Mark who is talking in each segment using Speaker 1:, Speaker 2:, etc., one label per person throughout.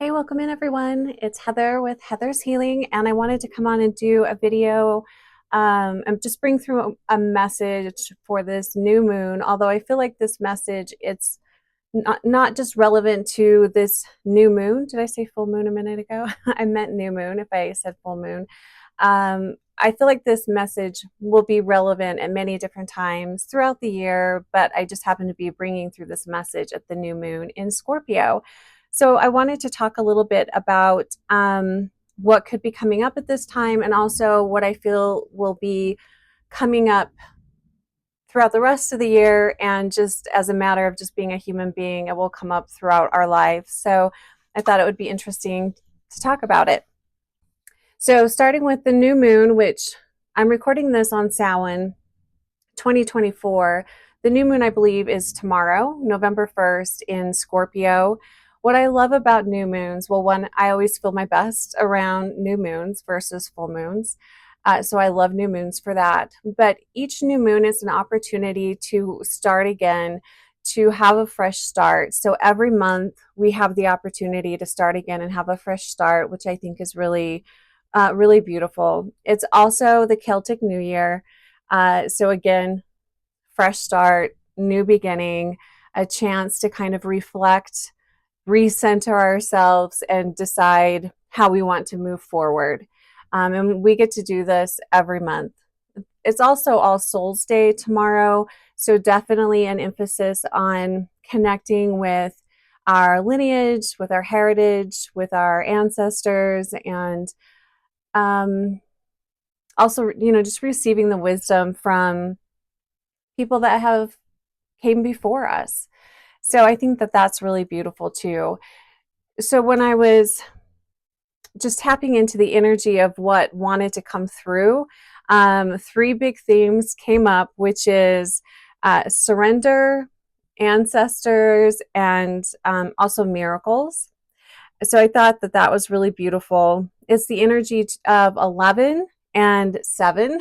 Speaker 1: Hey, welcome in everyone. It's Heather with Heather's Healing, and I wanted to come on and do a video and just bring through a message for this new moon. Although I feel like this message, it's not just relevant to this new moon. Did I say full moon a minute ago? I meant new moon if I said full moon. I feel like this message will be relevant at many different times throughout the year, but I just happen to be bringing through this message at the new moon in Scorpio. So I wanted to talk a little bit about what could be coming up at this time, and also what I feel will be coming up throughout the rest of the year, and just as a matter of just being a human being, it will come up throughout our lives. So I thought it would be interesting to talk about it. So starting with the new moon, which I'm recording this on Samhain 2024. The new moon, I believe, is tomorrow, November 1st in Scorpio. What I love about new moons, well, one, I always feel my best around new moons versus full moons. So I love new moons for that. But each new moon is an opportunity to start again, to have a fresh start. So every month we have the opportunity to start again and have a fresh start, which I think is really, really beautiful. It's also the Celtic New Year. So again, fresh start, new beginning, a chance to kind of reflect, recenter ourselves, and decide how we want to move forward. And we get to do this every month. It's also All Souls Day tomorrow, so definitely an emphasis on connecting with our lineage, with our heritage, with our ancestors, and also, just receiving the wisdom from people that have came before us. So I think that that's really beautiful too. So when I was just tapping into the energy of what wanted to come through, three big themes came up, which is surrender, ancestors, and also miracles. So I thought that that was really beautiful. It's the energy of 11 and 7,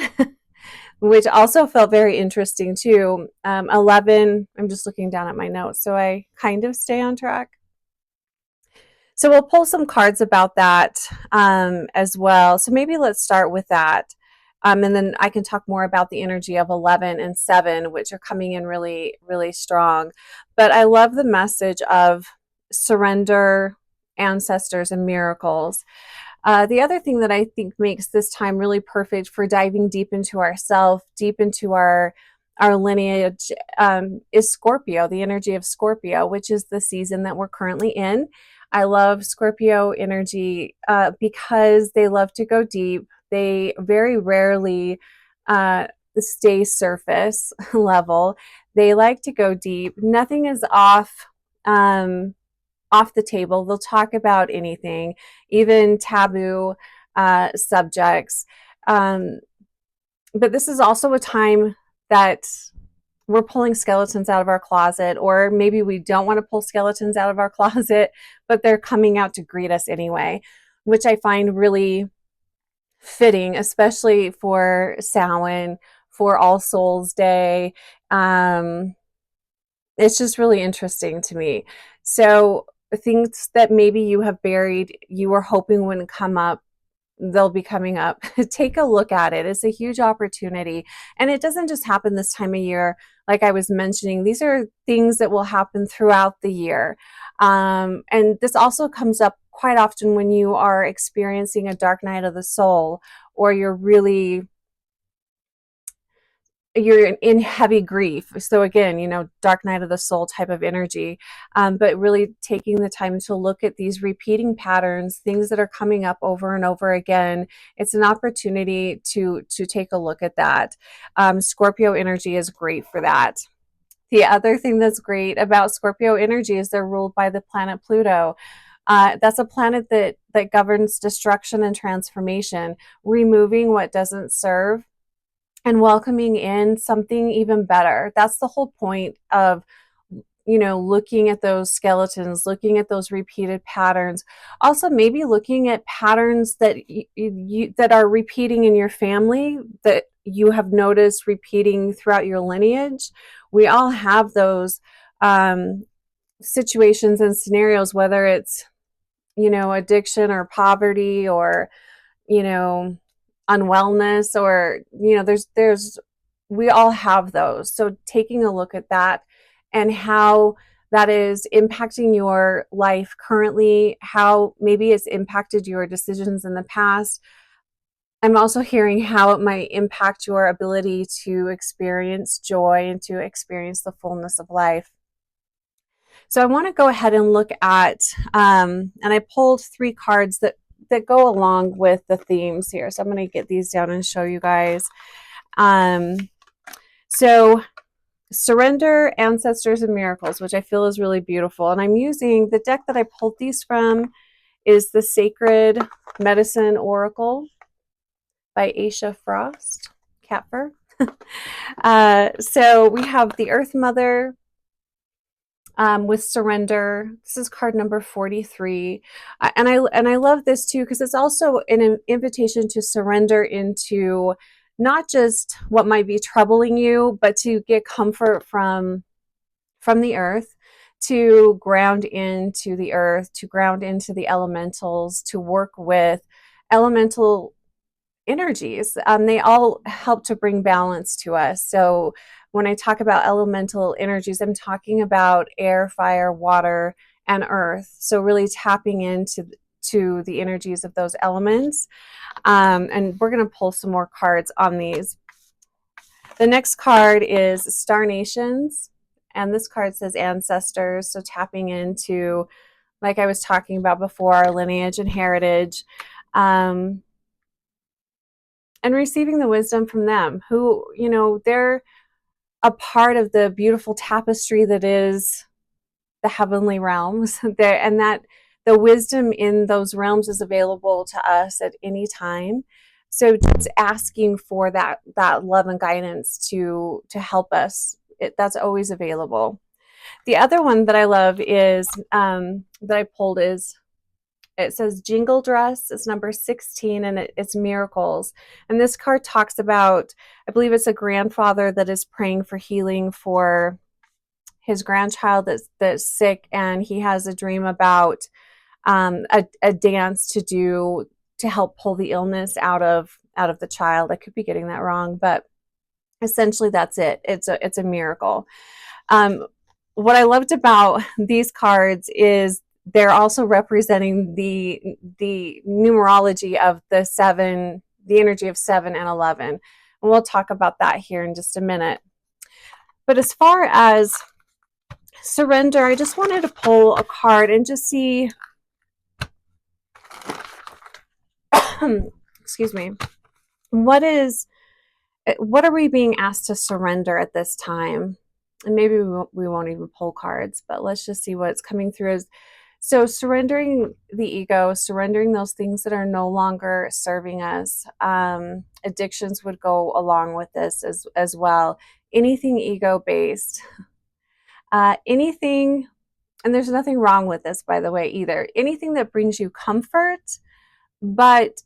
Speaker 1: which also felt very interesting too. 11, I'm just looking down at my notes, so I kind of stay on track. So we'll pull some cards about that as well. So maybe let's start with that. And then I can talk more about the energy of 11 and 7, which are coming in really, really strong. But I love the message of surrender, ancestors, and miracles. The other thing that I think makes this time really perfect for diving deep into ourselves, deep into our lineage, is Scorpio, the energy of Scorpio, which is the season that we're currently in. I love Scorpio energy because they love to go deep. They very rarely stay surface level. They like to go deep. Nothing is off the table. They'll talk about anything, even taboo subjects. But this is also a time that we're pulling skeletons out of our closet, or maybe we don't want to pull skeletons out of our closet, but they're coming out to greet us anyway, which I find really fitting, especially for Samhain, for All Souls Day. It's just really interesting to me. So things that maybe you have buried, you were hoping wouldn't come up, they'll be coming up. Take a look at it. It's a huge opportunity. And it doesn't just happen this time of year. Like I was mentioning, these are things that will happen throughout the year. And this also comes up quite often when you are experiencing a dark night of the soul, or you're in heavy grief. So again, dark night of the soul type of energy, but really taking the time to look at these repeating patterns, things that are coming up over and over again. It's an opportunity to take a look at that. Scorpio energy is great for that. The other thing that's great about Scorpio energy is they're ruled by the planet Pluto. That's a planet that governs destruction and transformation, removing what doesn't serve and welcoming in something even better. That's the whole point of, looking at those skeletons, looking at those repeated patterns. Also, maybe looking at patterns that that are repeating in your family, that you have noticed repeating throughout your lineage. We all have those situations and scenarios, whether it's you know, addiction or poverty or, you know, unwellness, or, you know, there's we all have those. So taking a look at that and how that is impacting your life currently, how maybe it's impacted your decisions in the past. I'm also hearing how it might impact your ability to experience joy and to experience the fullness of life. So I want to go ahead and look at, and I pulled 3 cards that go along with the themes here. So I'm going to get these down and show you guys. So surrender, ancestors, and miracles, which I feel is really beautiful. And I'm using the deck that I pulled these from is the Sacred Medicine Oracle by Asha Frost Kapfer. So we have the Earth Mother, with surrender. This is card number 43. And I love this too, because it's also an invitation to surrender into not just what might be troubling you, but to get comfort from the earth, to ground into the earth, to ground into the elementals, to work with elemental energies. They all help to bring balance to us. So when I talk about elemental energies, I'm talking about air, fire, water, and earth. So really tapping into the energies of those elements. And we're going to pull some more cards on these. The next card is Star Nations. And this card says ancestors. So tapping into, like I was talking about before, our lineage and heritage. And receiving the wisdom from them, who, you know, they're a part of the beautiful tapestry that is the heavenly realms there, and that the wisdom in those realms is available to us at any time. So just asking for that love and guidance to help us, that's always available. The other one that I love is that I pulled is, it says Jingle Dress. It's number 16, and it's miracles. And this card talks about, I believe it's a grandfather that is praying for healing for his grandchild that's sick, and he has a dream about a dance to do to help pull the illness out of the child. I could be getting that wrong, but essentially that's it. It's a miracle. What I loved about these cards is they're also representing the numerology of the 7, the energy of 7 and 11. And we'll talk about that here in just a minute. But as far as surrender, I just wanted to pull a card and just see, excuse me, what are we being asked to surrender at this time? And maybe we won't even pull cards, but let's just see what's coming through. So surrendering the ego, surrendering those things that are no longer serving us. Addictions would go along with this as well. Anything ego-based. Anything, and there's nothing wrong with this, by the way, either. Anything that brings you comfort, but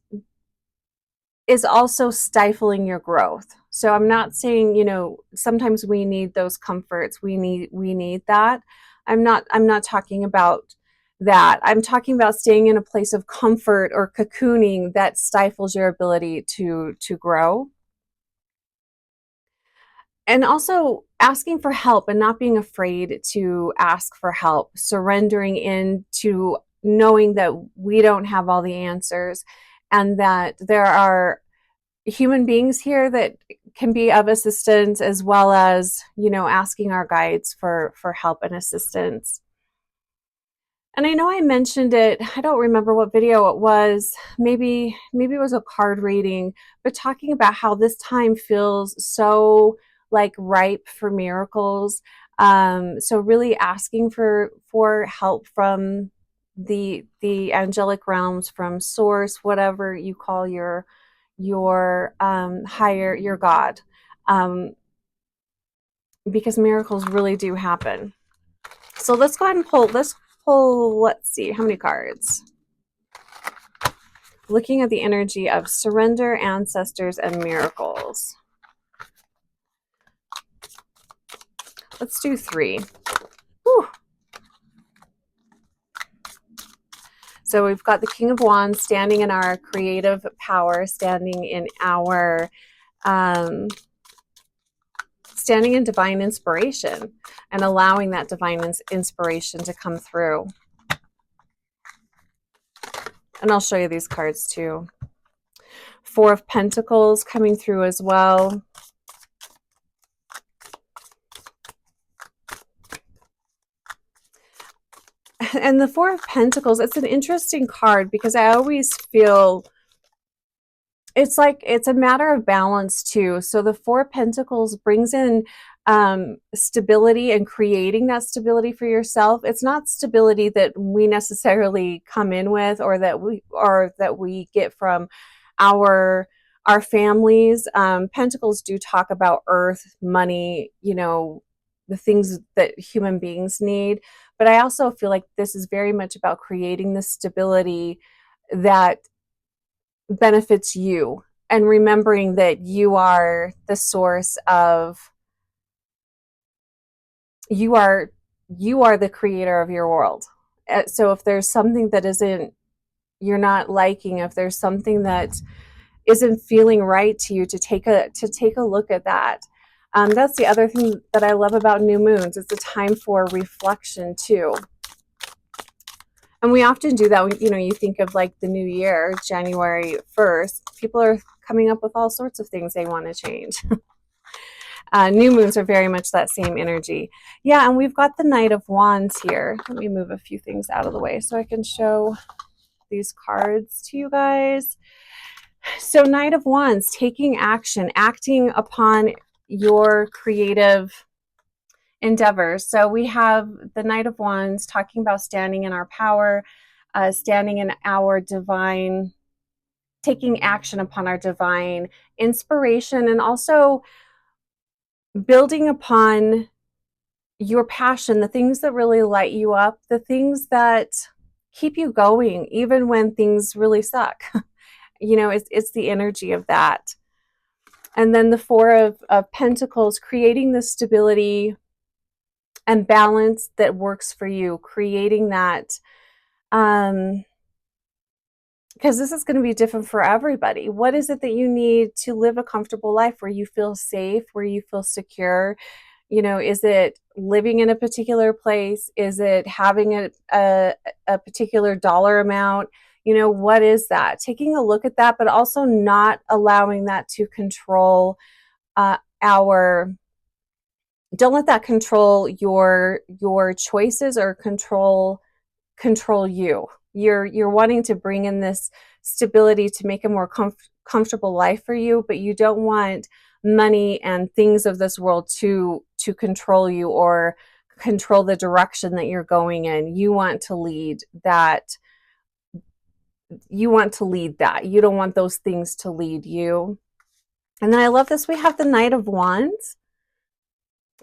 Speaker 1: is also stifling your growth. So I'm not saying, you know, sometimes we need those comforts. We need that. I'm not talking about that. I'm talking about staying in a place of comfort or cocooning that stifles your ability to grow. And also asking for help and not being afraid to ask for help, surrendering into knowing that we don't have all the answers, and that there are human beings here that can be of assistance, as well as, you know, asking our guides for help and assistance. And I know I mentioned it, I don't remember what video it was, maybe it was a card reading, but talking about how this time feels so like ripe for miracles. So really asking for help from the angelic realms, from source, whatever you call your higher, your God, because miracles really do happen. So let's go ahead and pull. Let's see, how many cards? Looking at the energy of surrender, ancestors, and miracles. Let's do 3. Whew. So we've got the King of Wands standing in our creative power, standing in our standing in divine inspiration and allowing that divine inspiration to come through. And I'll show you these cards too. Four of Pentacles coming through as well. And the Four of Pentacles, it's an interesting card because I always feel it's like it's a matter of balance too. So the Four of Pentacles brings in stability and creating that stability for yourself. It's not stability that we necessarily come in with or that we get from our families. Pentacles do talk about earth, money, you know, the things that human beings need. But I also feel like this is very much about creating the stability that benefits you and remembering that you are the source of, you are the creator of your world. So if there's something that you're not liking, if there's something that isn't feeling right to you, to take a look at that. That's the other thing that I love about new moons. It's a time for reflection too. And we often do that. You know, you think of like the new year, January 1st, people are coming up with all sorts of things they want to change. New moons are very much that same energy. Yeah, and we've got the Knight of Wands here. Let me move a few things out of the way so I can show these cards to you guys. So Knight of Wands, taking action, acting upon your creative endeavors. So we have the Knight of Wands talking about standing in our power, standing in our divine, taking action upon our divine inspiration, and also building upon your passion, the things that really light you up, the things that keep you going even when things really suck. You know, it's the energy of that. And then the Four of Pentacles, creating the stability and balance that works for you, creating that, because this is going to be different for everybody. What is it that you need to live a comfortable life where you feel safe, where you feel secure? You know, is it living in a particular place? Is it having a particular dollar amount? You know, what is that? Taking a look at that, but also not allowing that to control don't let that control your choices or control you. You're wanting to bring in this stability to make a more comfortable life for you, but you don't want money and things of this world to control you or control the direction that you're going in. You want to lead that. You don't want those things to lead you. And then I love this. We have the Knight of Wands.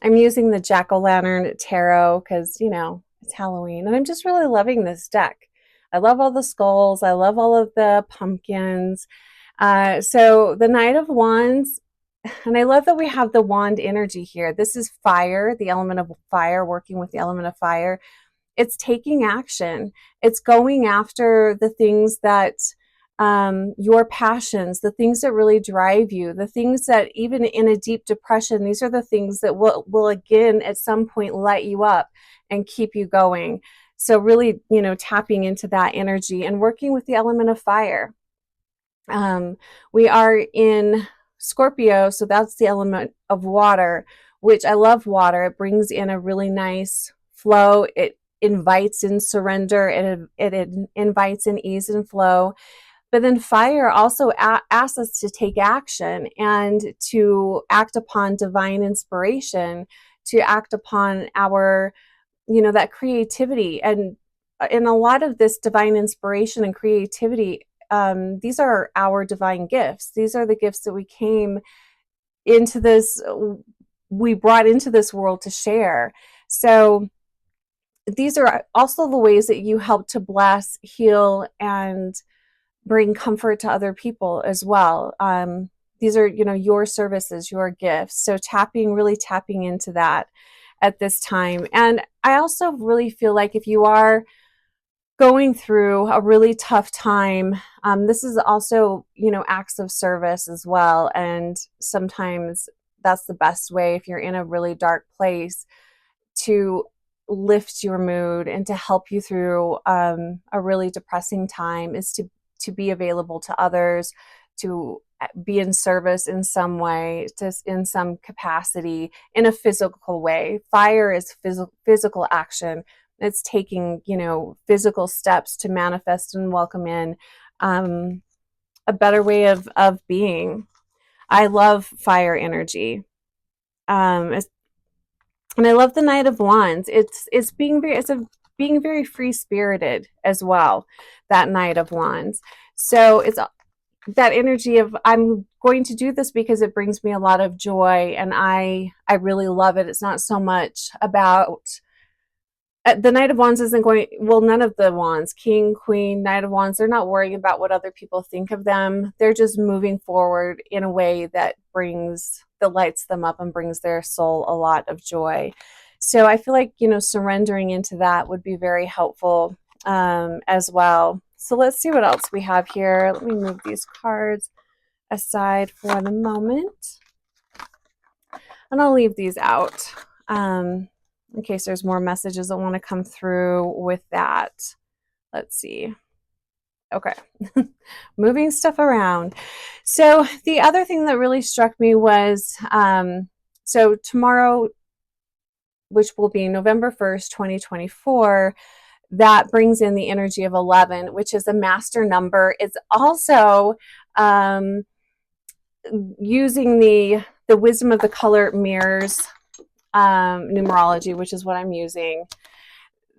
Speaker 1: I'm using the Jack-o'-lantern tarot because, you know, it's Halloween. And I'm just really loving this deck. I love all the skulls. I love all of the pumpkins. So the Knight of Wands, and I love that we have the wand energy here. This is fire, the element of fire, working with the element of fire. It's taking action. It's going after the things that, your passions, the things that really drive you, the things that even in a deep depression, these are the things that will again at some point light you up and keep you going. So really, you know, tapping into that energy and working with the element of fire. We are in Scorpio, so that's the element of water, which I love water. It brings in a really nice flow. It invites in surrender, and it invites in ease and flow. But then fire also asks us to take action and to act upon divine inspiration, to act upon our, you know, that creativity. And in a lot of this divine inspiration and creativity, these are our divine gifts. These are the gifts that we brought into this world to share. So these are also the ways that you help to bless, heal, and bring comfort to other people as well. These are, you know, your services, your gifts. So really tapping into that at this time. And I also really feel like if you are going through a really tough time. This is also, you know, acts of service as well. And sometimes that's the best way if you're in a really dark place to lift your mood and to help you through a really depressing time is to be available to others, to be in service in some way, just in some capacity, in a physical way. Fire is physical action. It's taking, you know, physical steps to manifest and welcome in a better way of being. I love fire energy. And I love the Knight of Wands. It's being very free spirited as well. That Knight of Wands. So it's that energy of I'm going to do this because it brings me a lot of joy, and I really love it. It's not so much about the Knight of Wands isn't going, well, none of the wands, King, Queen, Knight of Wands, they're not worrying about what other people think of them. They're just moving forward in a way that lights them up and brings their soul a lot of joy. So I feel like, you know, surrendering into that would be very helpful as well. So let's see what else we have here. Let me move these cards aside for the moment. And I'll leave these out. In case there's more messages that want to come through with that. Let's see. Okay. Moving stuff around. So the other thing that really struck me was, so tomorrow, which will be November 1st, 2024, that brings in the energy of 11, which is a master number. It's also using the wisdom of the color mirrors numerology, which is what I'm using.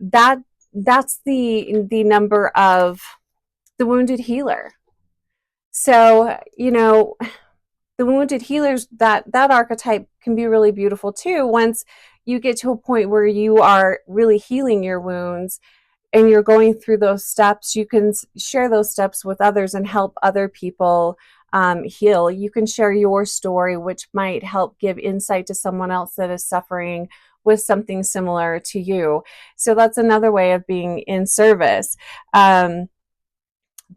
Speaker 1: That's the number of the wounded healer. So, you know, the wounded healers, that archetype can be really beautiful too. Once you get to a point where you are really healing your wounds and you're going through those steps, you can share those steps with others and help other people heal. You can share your story, which might help give insight to someone else that is suffering with something similar to you. So that's another way of being in service. The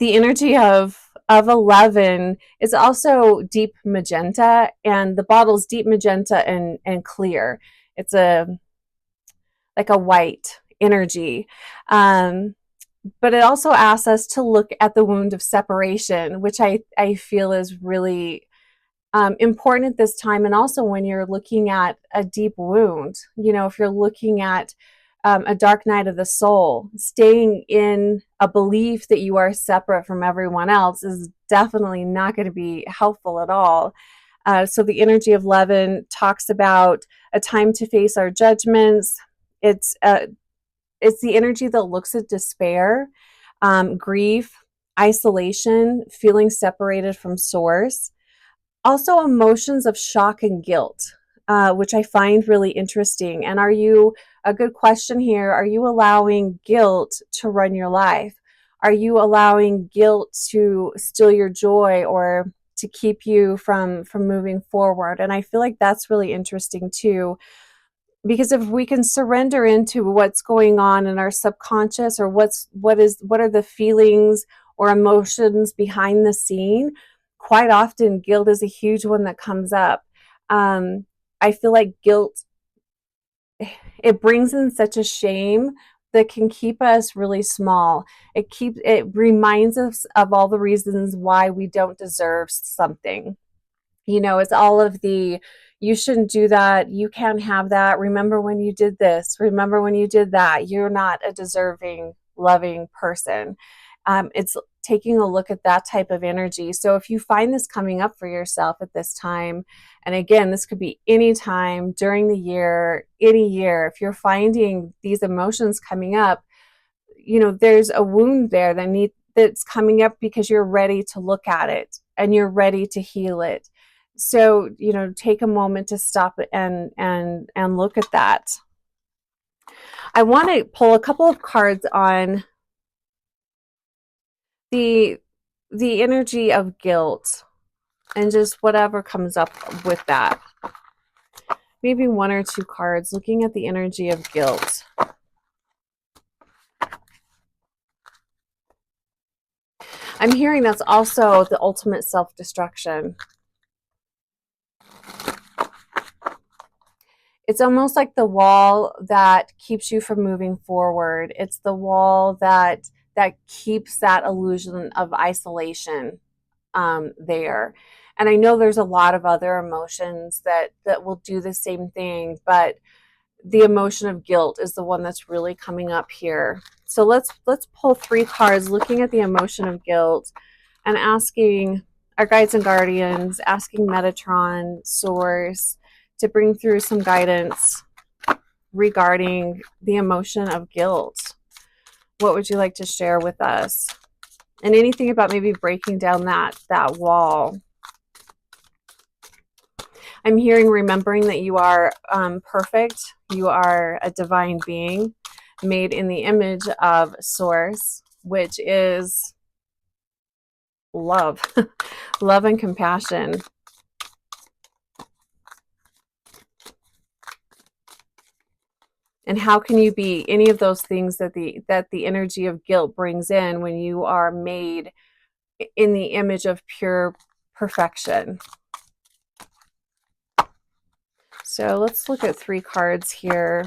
Speaker 1: energy of 11 is also deep magenta, and the bottle's deep magenta and clear. It's like a white energy. But it also asks us to look at the wound of separation, which I feel is really important at this time. And also when you're looking at a deep wound, you know, if you're looking at a dark night of the soul, staying in a belief that you are separate from everyone else is definitely not going to be helpful at all. So the energy of 11 talks about a time to face our judgments. It's the energy that looks at despair, grief, isolation, feeling separated from source. Also emotions of shock and guilt, which I find really interesting. And a good question here, are you allowing guilt to run your life? Are you allowing guilt to steal your joy or to keep you from moving forward? And I feel like that's really interesting too, because if we can surrender into what's going on in our subconscious, or what are the feelings or emotions behind the scene, quite often guilt is a huge one that comes up. I feel like guilt, it brings in such a shame that can keep us really small. It reminds us of all the reasons why we don't deserve something. You know, it's all of the, you shouldn't do that, you can't have that, remember when you did this, remember when you did that, you're not a deserving, loving person. It's taking a look at that type of energy. So if you find this coming up for yourself at this time, and again, this could be any time during the year, any year, if you're finding these emotions coming up, you know, there's a wound there that's coming up because you're ready to look at it and you're ready to heal it. So, you know, take a moment to stop and look at that. I want to pull a couple of cards on the energy of guilt and just whatever comes up with that. Maybe one or two cards looking at the energy of guilt. I'm hearing that's also the ultimate self-destruction. It's almost like the wall that keeps you from moving forward. It's the wall that keeps that illusion of isolation there. And I know there's a lot of other emotions that will do the same thing, but the emotion of guilt is the one that's really coming up here. So let's pull 3 cards looking at the emotion of guilt and asking our guides and guardians, asking Metatron, Source, to bring through some guidance regarding the emotion of guilt. What would you like to share with us? And anything about maybe breaking down that wall. I'm hearing remembering that you are perfect. You are a divine being made in the image of Source, which is love, love and compassion. And how can you be any of those things that the energy of guilt brings in when you are made in the image of pure perfection? So let's look at 3 cards here.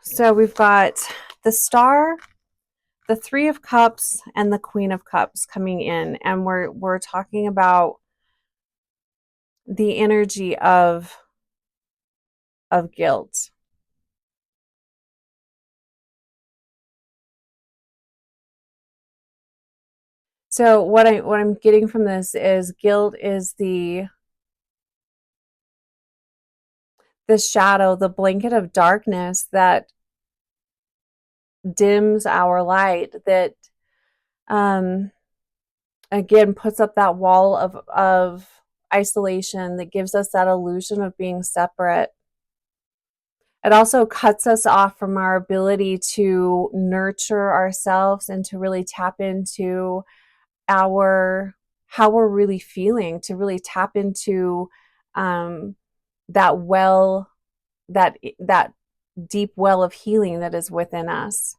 Speaker 1: So we've got the Star, the 3 of Cups, and the Queen of Cups coming in, and we're talking about the energy of guilt. So what I'm getting from this is guilt is the shadow, the blanket of darkness that dims our light, that again puts up that wall of isolation, that gives us that illusion of being separate. It also cuts us off from our ability to nurture ourselves and to really tap into how we're really feeling, to really tap into that well, that deep well of healing that is within us.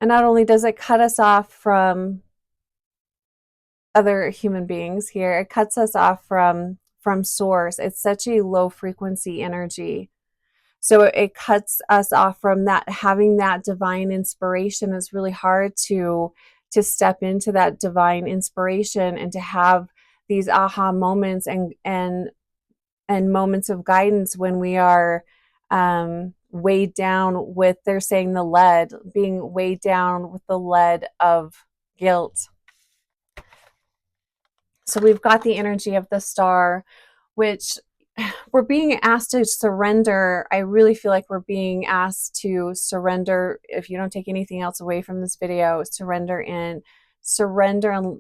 Speaker 1: And not only does it cut us off from other human beings here, it cuts us off from source. It's such a low frequency energy. So it cuts us off from that, having that divine inspiration. Is really hard to step into that divine inspiration and to have these aha moments and moments of guidance when we are weighed down with, they're saying, the lead, being weighed down with the lead of guilt. So we've got the energy of the Star, which we're being asked to surrender. I really feel like we're being asked to surrender. If you don't take anything else away from this video, surrender and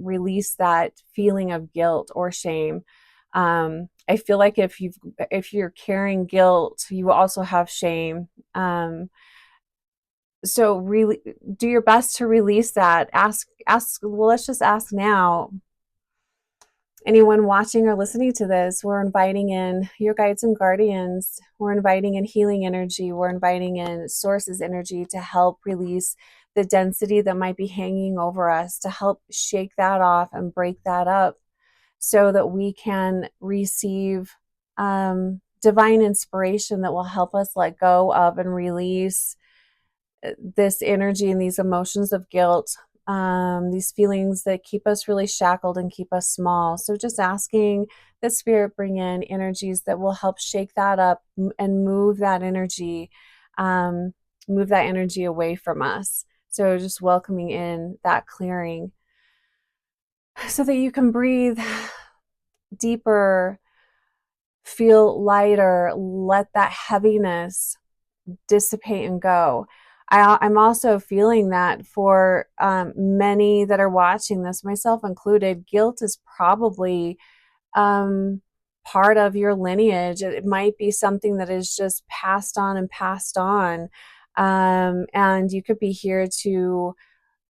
Speaker 1: release that feeling of guilt or shame. I feel like if you're carrying guilt, you also have shame. So really do your best to release that. Well, let's just ask now. Anyone watching or listening to this, we're inviting in your guides and guardians. We're inviting in healing energy. We're inviting in Source's energy to help release the density that might be hanging over us, to help shake that off and break that up so that we can receive divine inspiration that will help us let go of and release this energy and these emotions of guilt, these feelings that keep us really shackled and keep us small. So just asking the Spirit bring in energies that will help shake that up and move that energy away from us. So just welcoming in that clearing so that you can breathe deeper, feel lighter, let that heaviness dissipate and go. I'm also feeling that for many that are watching this, myself included, guilt is probably part of your lineage. It might be something that is just passed on and passed on. And you could be here to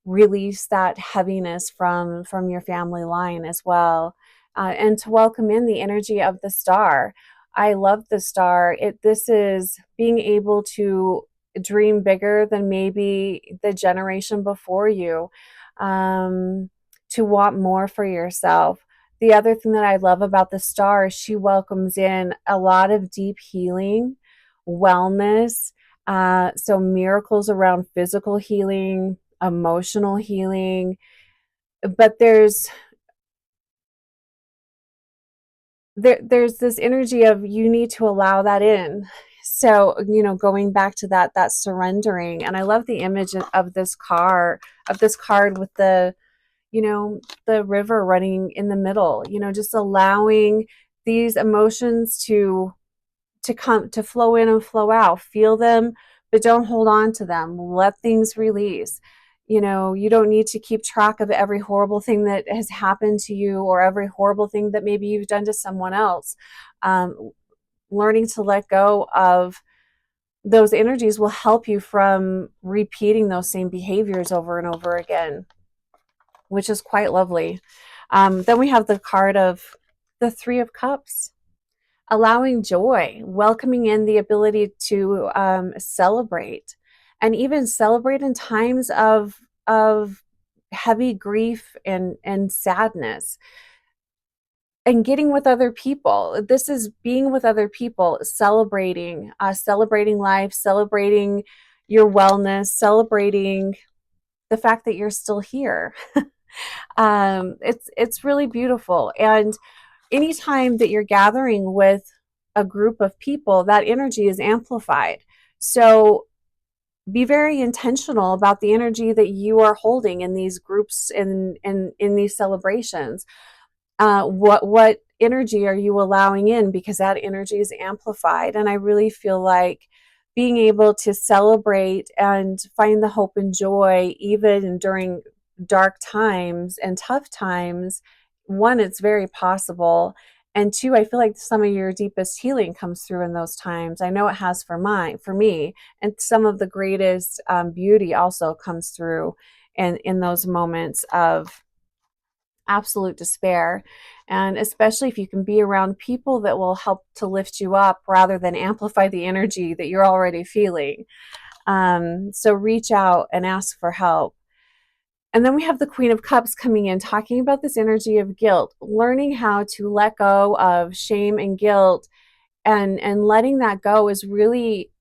Speaker 1: release that heaviness from your family line as well. and to welcome in the energy of the star. I love the star. This is being able to dream bigger than maybe the generation before you, to want more for yourself. The other thing that I love about the star is she welcomes in a lot of deep healing, wellness, so miracles around physical healing, emotional healing, but there's this energy of you need to allow that in. So, going back to that surrendering. And I love the image of this card with the river running in the middle, just allowing these emotions to flow in and flow out. Feel them, but don't hold on to them. Let things release. You don't need to keep track of every horrible thing that has happened to you or every horrible thing that maybe you've done to someone else. Learning to let go of those energies will help you from repeating those same behaviors over and over again, which is quite lovely. Then we have the card of the Three of Cups, allowing joy, welcoming in the ability to celebrate, and even celebrate in times of heavy grief and sadness, and getting with other people. This is being with other people, celebrating life, celebrating your wellness, celebrating the fact that you're still here. It's really beautiful. And anytime that you're gathering with a group of people, that energy is amplified. So be very intentional about the energy that you are holding in these groups, in these celebrations. What energy are you allowing in? Because that energy is amplified. And I really feel like being able to celebrate and find the hope and joy even during dark times and tough times, one, it's very possible, and two, I feel like some of your deepest healing comes through in those times. I know it has for me, and some of the greatest beauty also comes through in those moments of absolute despair. And especially if you can be around people that will help to lift you up rather than amplify the energy that you're already feeling. So reach out and ask for help. And then we have the Queen of Cups coming in, talking about this energy of guilt, learning how to let go of shame and guilt, and letting that go is really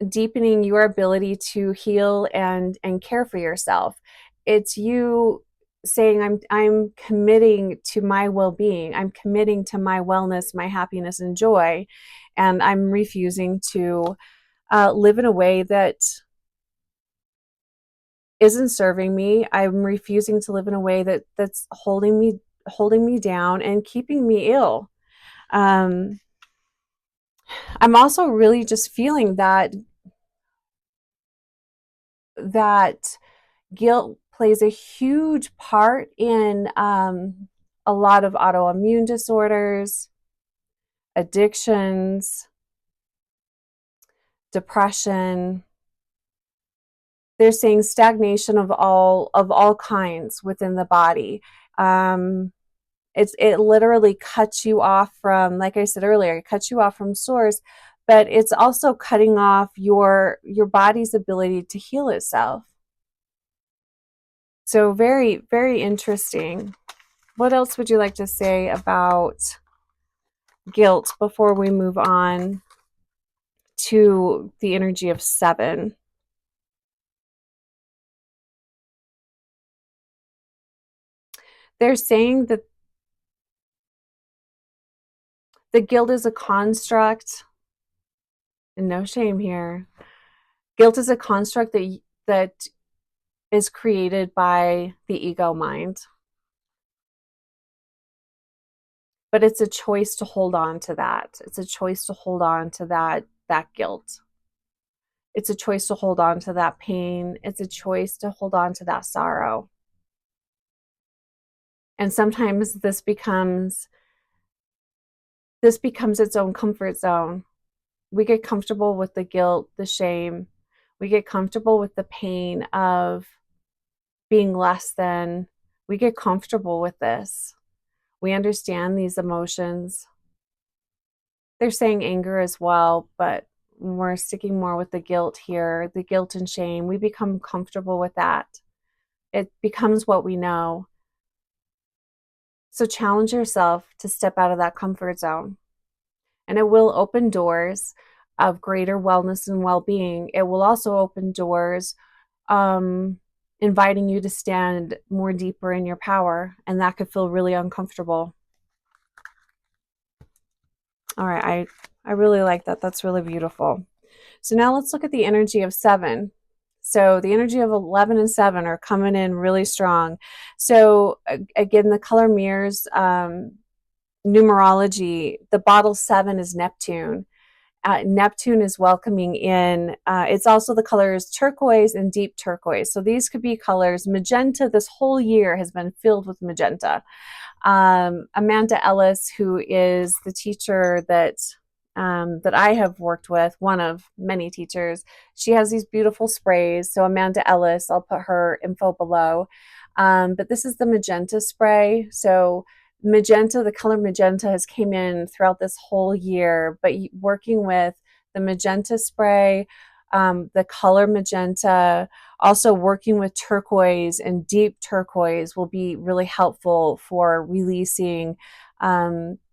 Speaker 1: deepening your ability to heal and care for yourself. It's you saying, I'm committing to my well-being. I'm committing to my wellness, my happiness and joy, and I'm refusing to live in a way that isn't serving me. I'm refusing to live in a way that's holding me down and keeping me ill. I'm also really just feeling that guilt plays a huge part in a lot of autoimmune disorders, addictions, depression. They're saying stagnation of all kinds within the body. It literally cuts you off from, like I said earlier, it cuts you off from source, but it's also cutting off your body's ability to heal itself. So very, very interesting. What else would you like to say about guilt before we move on to the energy of 7? They're saying that the guilt is a construct, and no shame here. Guilt is a construct that is created by the ego mind. But it's a choice to hold on to that. It's a choice to hold on to that guilt. It's a choice to hold on to that pain. It's a choice to hold on to that sorrow. And sometimes this becomes its own comfort zone. We get comfortable with the guilt, the shame. We get comfortable with the pain of being less than. We get comfortable with this. We understand these emotions. They're saying anger as well, but we're sticking more with the guilt here, the guilt and shame. We become comfortable with that. It becomes what we know. So challenge yourself to step out of that comfort zone. And it will open doors of greater wellness and well-being. It will also open doors inviting you to stand more deeper in your power, and that could feel really uncomfortable. All right, I really like that. That's really beautiful. So now let's look at the energy of 7. So the energy of 11 and 7 are coming in really strong. So again, the color mirrors numerology. The bottle 7 is Neptune. Neptune is welcoming in. It's also the colors turquoise and deep turquoise. So these could be colors. Magenta, this whole year has been filled with magenta. Amanda Ellis, who is the teacher that I have worked with, one of many teachers, she has these beautiful sprays. So Amanda Ellis, I'll put her info below. But this is the magenta spray. So magenta, the color magenta has came in throughout this whole year, but working with the magenta spray, the color magenta, also working with turquoise and deep turquoise will be really helpful for releasing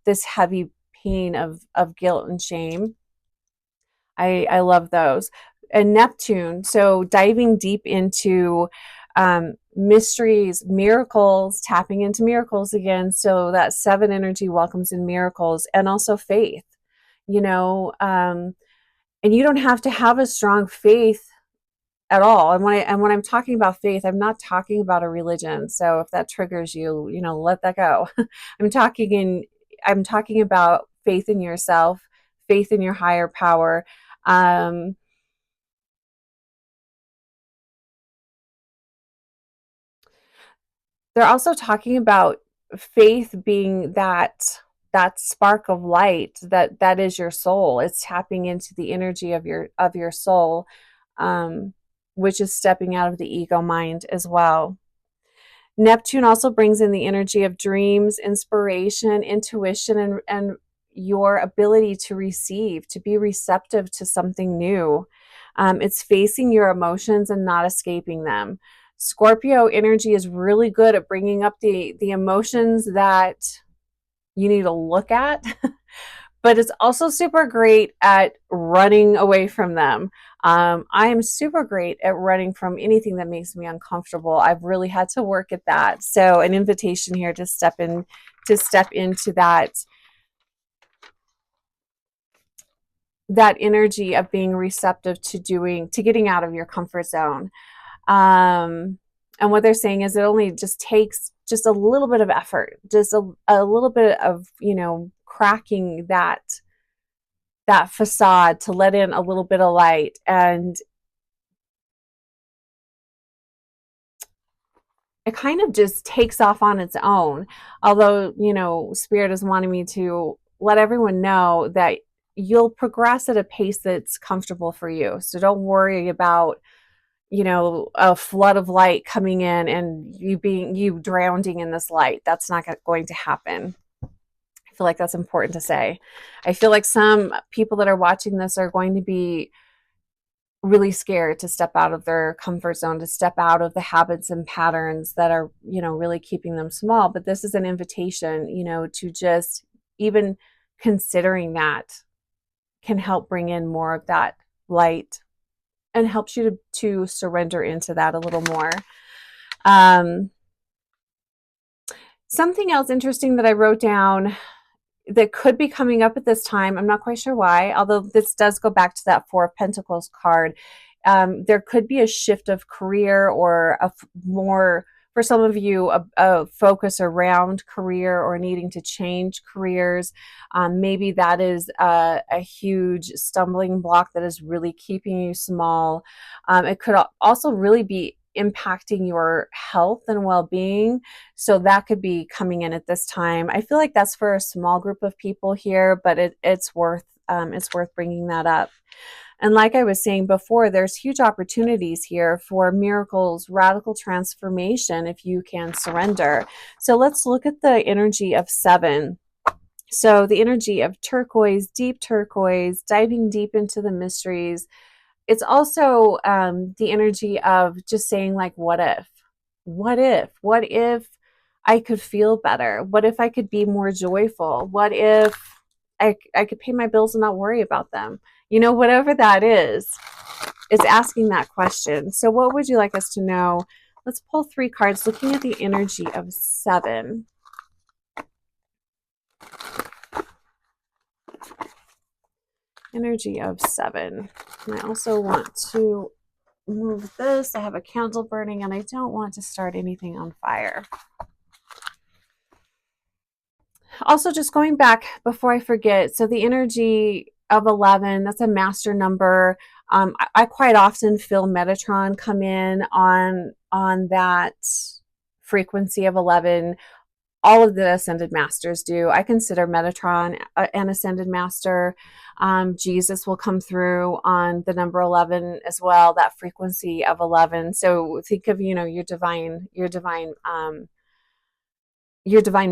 Speaker 1: this heavy pain of guilt and shame. I love those. And Neptune, so diving deep into mysteries, miracles, tapping into miracles again. So that 7 energy welcomes in miracles and also faith, and you don't have to have a strong faith at all. And when I'm talking about faith, I'm not talking about a religion. So if that triggers you, let that go. I'm talking about faith in yourself, faith in your higher power. They're also talking about faith being that spark of light that is your soul. It's tapping into the energy of your soul, which is stepping out of the ego mind as well. Neptune also brings in the energy of dreams, inspiration, intuition, and your ability to receive, to be receptive to something new. It's facing your emotions and not escaping them. Scorpio energy is really good at bringing up the emotions that you need to look at, but it's also super great at running away from them. I am super great at running from anything that makes me uncomfortable. I've really had to work at that. So an invitation here to step into that energy of being receptive to getting out of your comfort zone. And what they're saying is it only just takes just a little bit of effort, just a little bit of, cracking that facade to let in a little bit of light, and it kind of just takes off on its own. Although, Spirit is wanting me to let everyone know that you'll progress at a pace that's comfortable for you. So don't worry about, a flood of light coming in and you drowning in this light. That's not going to happen. I feel like that's important to say. I feel like some people that are watching this are going to be really scared to step out of their comfort zone, to step out of the habits and patterns that are, really keeping them small. But this is an invitation, to just even considering that can help bring in more of that light and helps you to surrender into that a little more. Something else interesting that I wrote down that could be coming up at this time, I'm not quite sure why, although this does go back to that 4 of Pentacles card. There could be a shift of career or more, for some of you, a focus around career or needing to change careers. Maybe that is a huge stumbling block that is really keeping you small. It could also really be impacting your health and well-being, so that could be coming in at this time. I feel like that's for a small group of people here, but it's worth bringing that up. And like I was saying before, there's huge opportunities here for miracles, radical transformation if you can surrender. So let's look at the energy of 7. So the energy of turquoise, deep turquoise, diving deep into the mysteries. It's also the energy of just saying, like, what if? What if? What if I could feel better? What if I could be more joyful? What if I could pay my bills and not worry about them? You know, whatever that is asking that question. So what would you like us to know? Let's pull 3 cards looking at the energy of 7. Energy of 7. And I also want to move this. I have a candle burning and I don't want to start anything on fire. Also, just going back before I forget, so the energy of 11, that's a master number. I quite often feel Metatron come in on that frequency of 11. All of the ascended masters do. I consider Metatron an ascended master. Jesus will come through on the number 11 as well, that frequency of 11. So think of, you know, your divine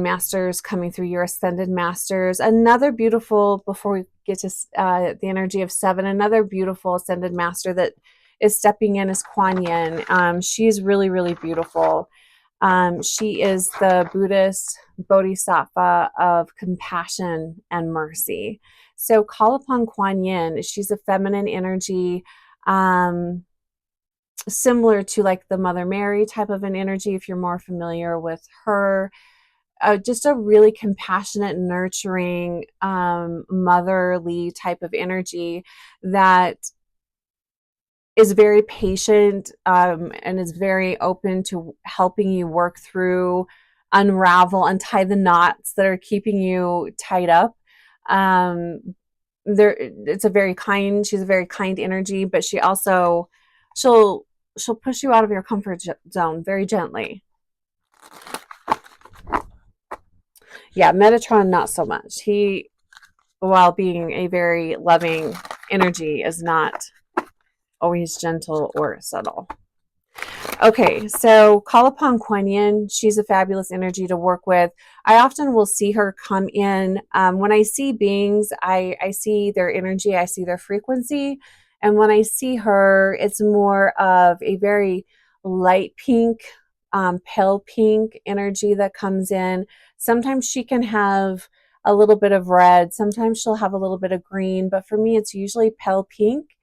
Speaker 1: masters coming through, your ascended masters. Another beautiful, before we get to the energy of 7, another beautiful ascended master that is stepping in is Kuan Yin. She's really, really beautiful. She is the Buddhist bodhisattva of compassion and mercy. So call upon Kuan Yin. She's a feminine energy, similar to like the Mother Mary type of an energy, if you're more familiar with her. Just a really compassionate, nurturing, motherly type of energy that is very patient, and is very open to helping you work through, unravel, untie the knots that are keeping you tied up. She's a very kind energy, but she'll push you out of your comfort zone very gently. Yeah, Metatron, not so much. He, while being a very loving energy, is not always gentle or subtle. Okay, so call upon Kuan Yin. She's a fabulous energy to work with. I often will see her come in. When I see beings, I see their energy, I see their frequency. And when I see her, it's more of a very light pink, pale pink energy that comes in. Sometimes she can have a little bit of red. Sometimes she'll have a little bit of green. But for me, it's usually pale pink.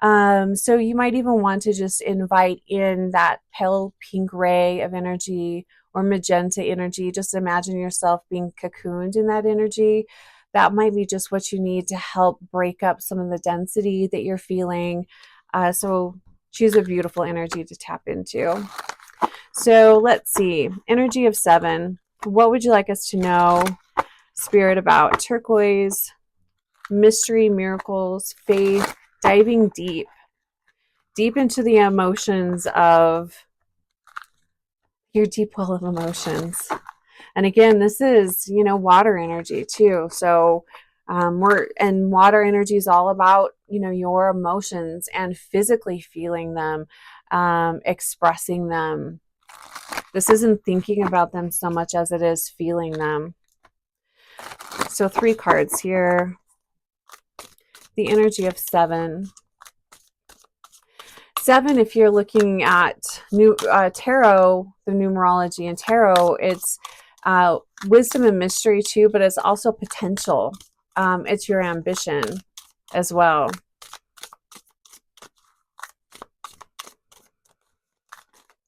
Speaker 1: So you might even want to just invite in that pale pink ray of energy or magenta energy. Just imagine yourself being cocooned in that energy. That might be just what you need to help break up some of the density that you're feeling. So she's a beautiful energy to tap into. So let's see. Energy of 7. What would you like us to know, Spirit, about turquoise, mystery, miracles, faith, diving deep into the emotions of your deep well of emotions. And again, this is, you know, water energy too. So water energy is all about, you know, your emotions and physically feeling them, expressing them. This isn't thinking about them so much as it is feeling them. So 3 cards here. The energy of 7. 7, if you're looking at tarot, the numerology in tarot, it's wisdom and mystery too, but it's also potential. It's your ambition as well.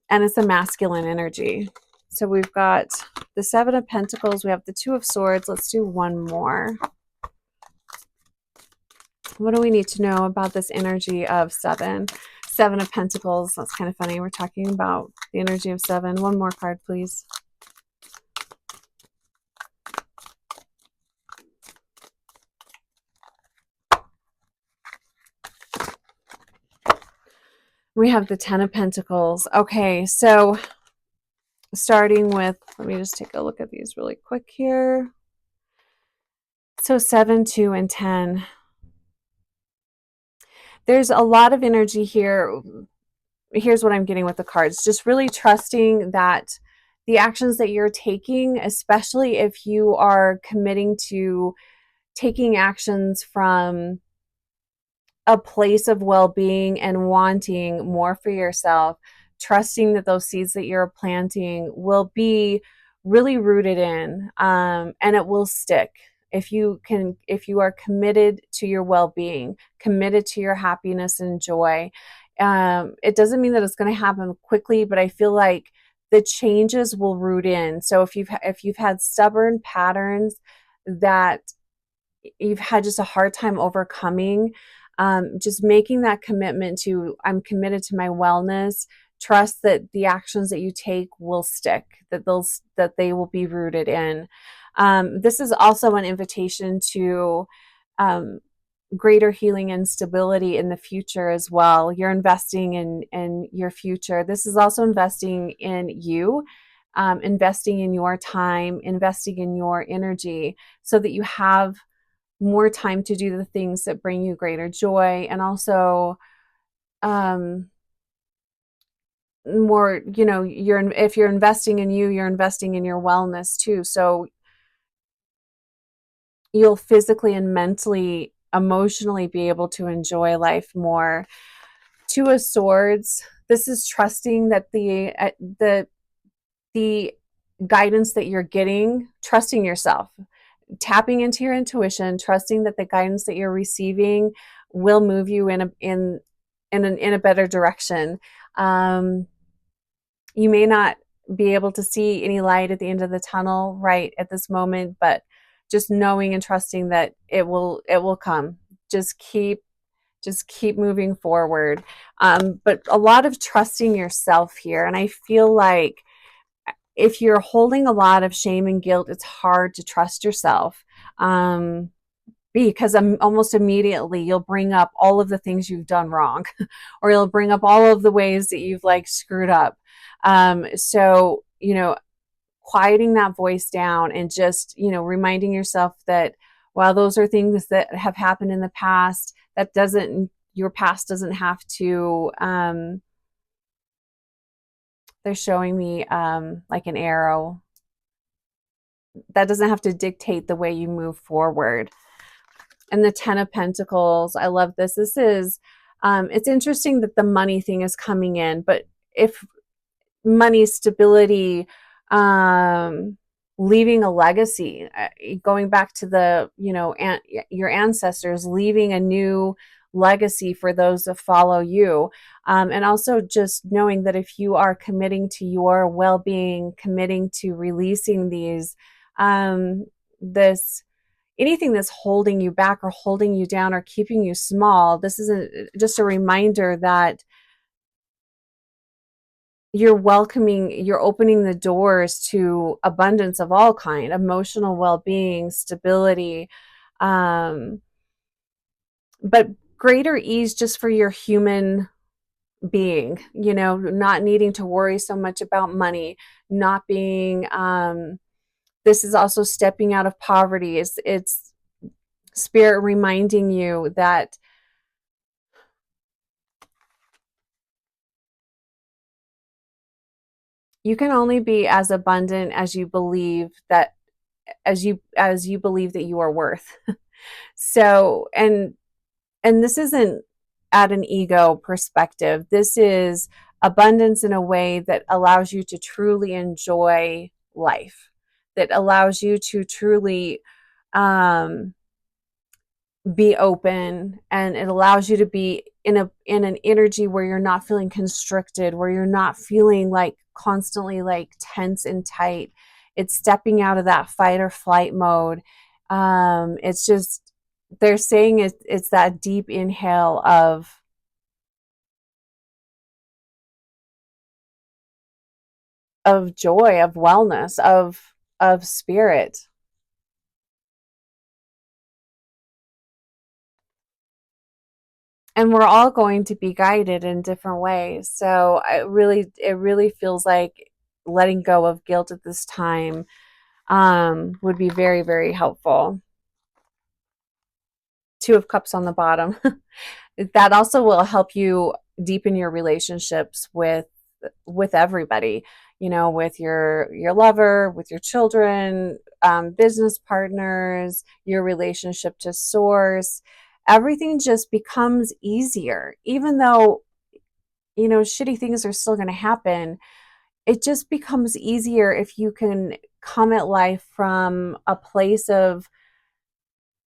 Speaker 1: And it's a masculine energy. So we've got the 7 of Pentacles. We have the 2 of Swords. Let's do one more. What do we need to know about this energy of 7? 7 of Pentacles. That's kind of funny. We're talking about the energy of 7. One more card, please. We have the 10 of Pentacles. Okay, so starting with, let me just take a look at these really quick here. So 7, 2, and 10. There's a lot of energy here. Here's what I'm getting with the cards. Just really trusting that the actions that you're taking, especially if you are committing to taking actions from a place of well-being and wanting more for yourself, trusting that those seeds that you're planting will be really rooted in, and it will stick. If you are committed to your well-being, committed to your happiness and joy, it doesn't mean that it's going to happen quickly, but I feel like the changes will root in. So if you've had stubborn patterns that you've had just a hard time overcoming, just making that commitment to, I'm committed to my wellness, trust that the actions that you take will stick, that they will be rooted in. This is also an invitation to greater healing and stability in the future as well. You're investing in your future. This is also investing in you, investing in your time, investing in your energy, so that you have more time to do the things that bring you greater joy, and also more, if you're investing in you, you're investing in your wellness too. So you'll physically and mentally, emotionally be able to enjoy life more. Two of Swords. This is trusting that the guidance that you're getting, trusting yourself, tapping into your intuition, trusting that the guidance that you're receiving will move you in a better direction. You may not be able to see any light at the end of the tunnel right at this moment, but just knowing and trusting that it will come. Just keep moving forward. But a lot of trusting yourself here, and I feel like if you're holding a lot of shame and guilt, it's hard to trust yourself, because almost immediately you'll bring up all of the things you've done wrong, or you'll bring up all of the ways that you've screwed up. So, quieting that voice down and just, reminding yourself that while those are things that have happened in the past, your past doesn't have to, they're showing me like an arrow. That doesn't have to dictate the way you move forward. And the Ten of Pentacles, I love this. This is, it's interesting that the money thing is coming in, but if money, stability, leaving a legacy, going back to the, your ancestors, leaving a new legacy for those that follow you. And also just knowing that if you are committing to your well-being, committing to releasing these, anything that's holding you back or holding you down or keeping you small, this is just a reminder that you're opening the doors to abundance of all kind, emotional well-being, stability, but greater ease just for your human being, not needing to worry so much about money, not being, this is also stepping out of poverty. It's Spirit reminding you that you can only be as abundant as you believe that you believe that you are worth. So, and this isn't at an ego perspective. This is abundance in a way that allows you to truly enjoy life, that allows you to truly be open, and it allows you to be in an energy where you're not feeling constricted, where you're not feeling constantly tense and tight. It's stepping out of that fight or flight mode. It's just, they're saying it's that deep inhale of joy, of wellness, of spirit. And we're all going to be guided in different ways. So it really feels like letting go of guilt at this time would be very, very helpful. Two of Cups on the bottom. That also will help you deepen your relationships with everybody, you know, with your lover, with your children, business partners, your relationship to source. Everything just becomes easier, even though, you know, shitty things are still going to happen. It just becomes easier if you can come at life from a place of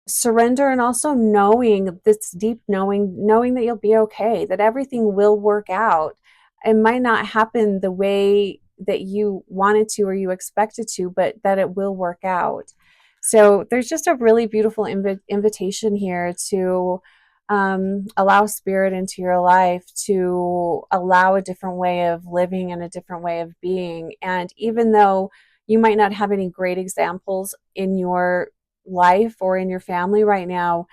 Speaker 1: surrender, and also knowing this deep knowing that you'll be okay, that everything will work out. It might not happen the way that you wanted to or you expected to, but that it will work out. So there's just a really beautiful invitation here to allow spirit into your life, to allow a different way of living and a different way of being. And even though you might not have any great examples in your life or in your family right now,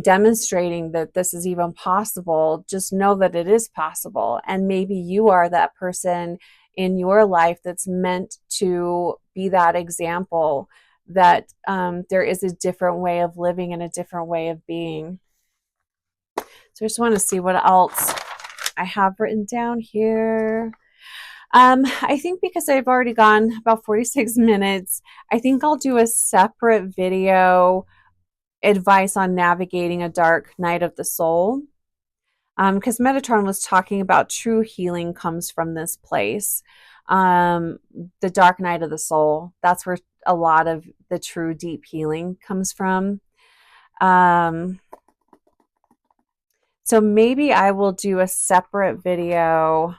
Speaker 1: demonstrating that this is even possible, just know that it is possible. And maybe you are that person in your life that's meant to be that example, that there is a different way of living and a different way of being. So I just want to see what else I have written down here. I think because I've already gone about 46 minutes, I think I'll do a separate video advice on navigating a dark night of the soul. Because Metatron was talking about true healing comes from this place. The dark night of the soul, that's where a lot of the true deep healing comes from. So maybe I will do a separate video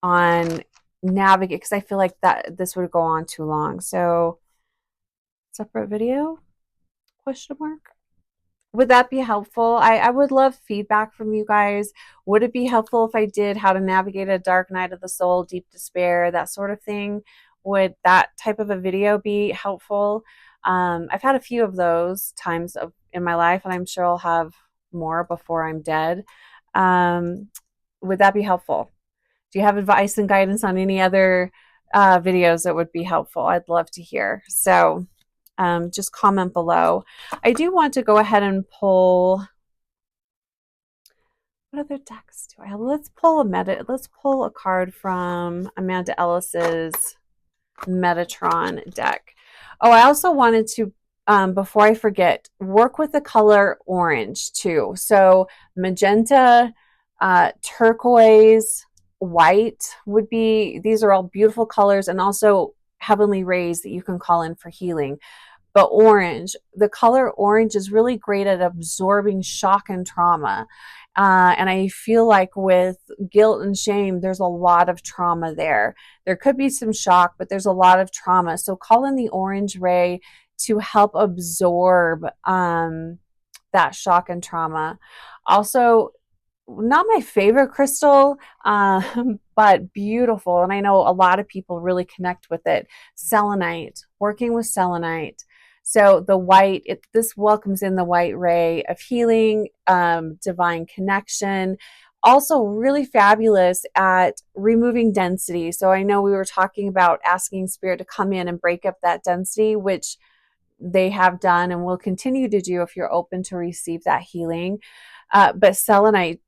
Speaker 1: on navigate, because I feel like that this would go on too long. So separate video, question mark. Would that be helpful? I would love feedback from you guys. Would it be helpful if I did how to navigate a dark night of the soul, deep despair, that sort of thing? Would that type of a video be helpful? I've had a few of those times in my life, and I'm sure I'll have more before I'm dead. Would that be helpful? Do you have advice and guidance on any other videos that would be helpful? I'd love to hear. So just comment below. I do want to go ahead and pull, what other decks do I have? Let's pull a card from Amanda Ellis's Metatron deck. Oh, I also wanted to, before I forget, work with the color orange too. So magenta, turquoise, white would be, these are all beautiful colors, and also heavenly rays that you can call in for healing. But orange, the color orange is really great at absorbing shock and trauma. And I feel like with guilt and shame, there's a lot of trauma there. There could be some shock, but there's a lot of trauma. So call in the orange ray to help absorb that shock and trauma. Also, not my favorite crystal, but beautiful. And I know a lot of people really connect with it. Selenite, working with selenite. So the white, this welcomes in the white ray of healing, divine connection. Also really fabulous at removing density. So I know we were talking about asking spirit to come in and break up that density, which they have done and will continue to do if you're open to receive that healing. But selenite,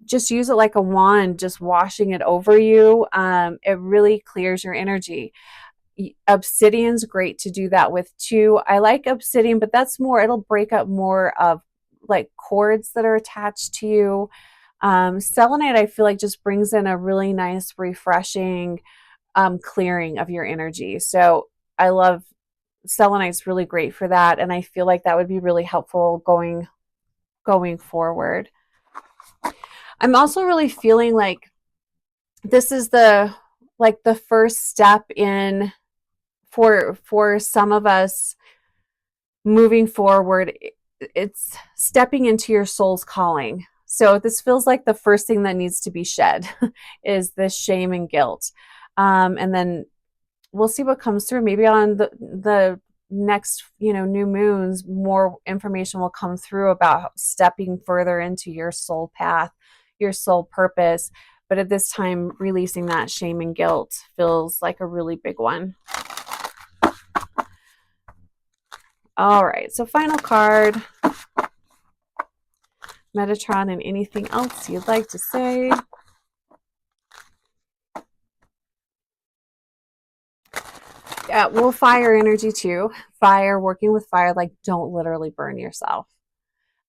Speaker 1: just use it like a wand, just washing it over you. It really clears your energy. Obsidian's great to do that with too. I like obsidian, but that's more, it'll break up more of like cords that are attached to you. Selenite, I feel like just brings in a really nice, refreshing clearing of your energy. So I love selenite's really great for that, and I feel like that would be really helpful going forward. I'm also really feeling like this is the first step in for some of us moving forward. It's stepping into your soul's calling. So this feels like the first thing that needs to be shed is this shame and guilt. And then we'll see what comes through. Maybe on the next, new moons, more information will come through about stepping further into your soul path, your soul purpose. But at this time, releasing that shame and guilt feels like a really big one. All right, so final card. Metatron, and anything else you'd like to say. Yeah, well, fire energy too. Fire, working with fire, like don't literally burn yourself.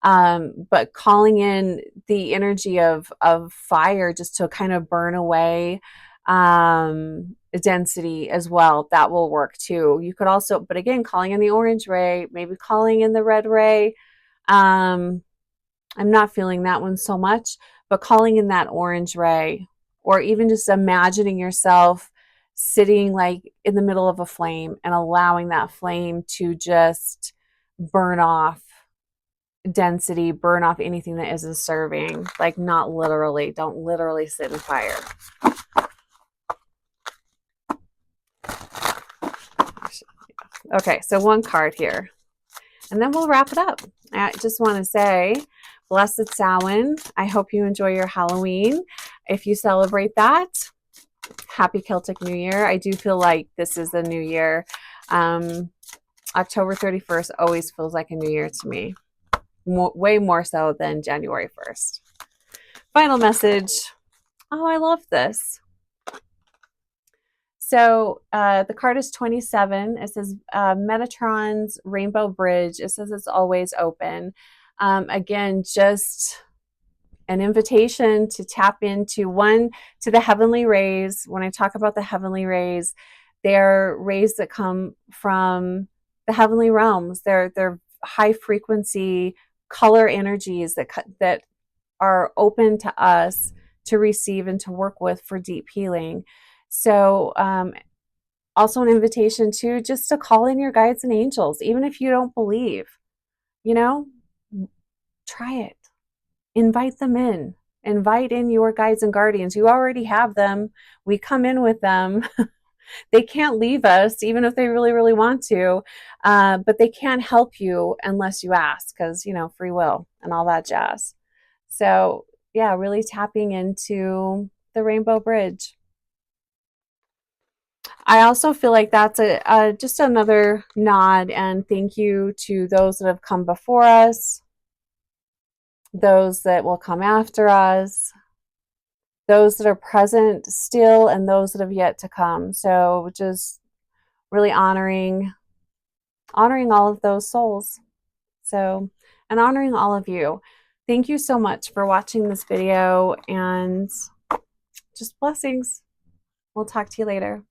Speaker 1: But calling in the energy of fire just to kind of burn away density as well. That will work too. You could also, but again, calling in the orange ray, maybe calling in the red ray. I'm not feeling that one so much, but calling in that orange ray, or even just imagining yourself sitting like in the middle of a flame and allowing that flame to just burn off density, burn off anything that isn't serving. Like, not literally, don't literally sit in fire. Okay, so one card here, and then we'll wrap it up. I just want to say, Blessed Samhain. I hope you enjoy your Halloween. If you celebrate that, happy Celtic New Year. I do feel like this is the new year. October 31st always feels like a new year to me. Way more so than January 1st. Final message. Oh, I love this. So the card is 27. It says Metatron's Rainbow Bridge. It says it's always open. Again, just an invitation to tap into to the heavenly rays. When I talk about the heavenly rays, they're rays that come from the heavenly realms. They're high frequency color energies that are open to us to receive and to work with for deep healing. So also an invitation to just to call in your guides and angels, even if you don't believe, try it. Invite them in. Invite in your guides and guardians. You already have them. We come in with them. They can't leave us, even if they really, really want to, but they can't help you unless you ask, because, free will and all that jazz. So yeah, really tapping into the Rainbow Bridge. I also feel like that's just another nod and thank you to those that have come before us, those that will come after us, those that are present still, and those that have yet to come. So just really honoring all of those souls. So, and honoring all of you. Thank you so much for watching this video, and just blessings. We'll talk to you later.